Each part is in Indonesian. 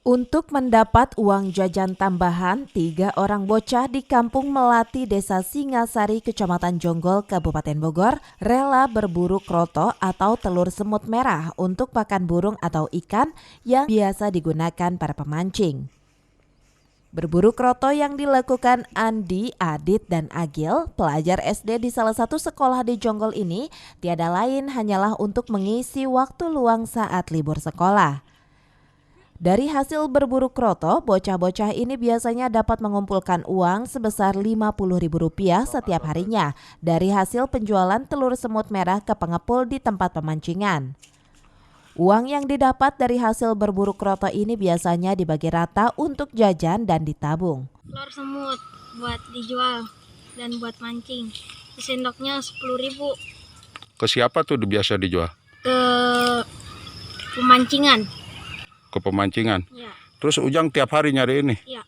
Untuk mendapat uang jajan tambahan, 3 orang bocah di Kampung Melati, Desa Singasari, Kecamatan Jonggol, Kabupaten Bogor, rela berburu kroto atau telur semut merah untuk pakan burung atau ikan yang biasa digunakan para pemancing. Berburu kroto yang dilakukan Andi, Adit, dan Agil, pelajar SD di salah satu sekolah di Jonggol ini, tiada lain hanyalah untuk mengisi waktu luang saat libur sekolah. Dari hasil berburu kroto, bocah-bocah ini biasanya dapat mengumpulkan uang sebesar Rp50.000 setiap harinya dari hasil penjualan telur semut merah ke pengepul di tempat pemancingan. Uang yang didapat dari hasil berburu kroto ini biasanya dibagi rata untuk jajan dan ditabung. Telur semut buat dijual dan buat mancing. Sendoknya Rp10.000. Ke siapa tuh biasa dijual? Ke pemancingan. Ke pemancingan? Ya. Terus Ujang tiap hari nyari ini? Ya.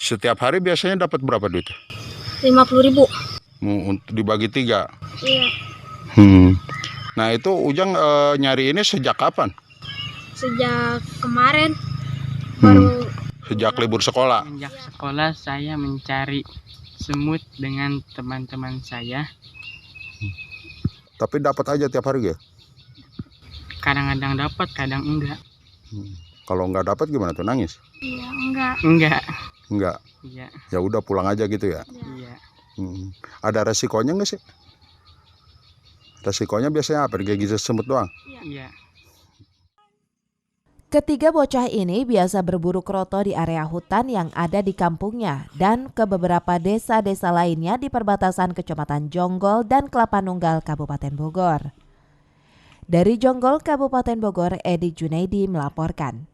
Setiap hari biasanya dapat berapa duit? Rp50.000. Untuk dibagi 3? Iya. Nah itu Ujang nyari ini sejak kapan? Sejak kemarin. Baru Sejak libur sekolah? Sejak sekolah saya mencari semut dengan teman-teman saya. Tapi dapat aja tiap hari ya? Kadang-kadang dapat, kadang enggak. Kalau nggak dapat gimana tuh, nangis? Iya, enggak. Enggak. Iya. Ya udah pulang aja gitu ya? Iya. Ada resikonya nggak sih? Resikonya biasanya apa? Digigit semut doang? Iya. Ketiga bocah ini biasa berburu kroto di area hutan yang ada di kampungnya dan ke beberapa desa-desa lainnya di perbatasan Kecamatan Jonggol dan Kelapa Nunggal, Kabupaten Bogor. Dari Jonggol, Kabupaten Bogor, Edi Junaidi melaporkan.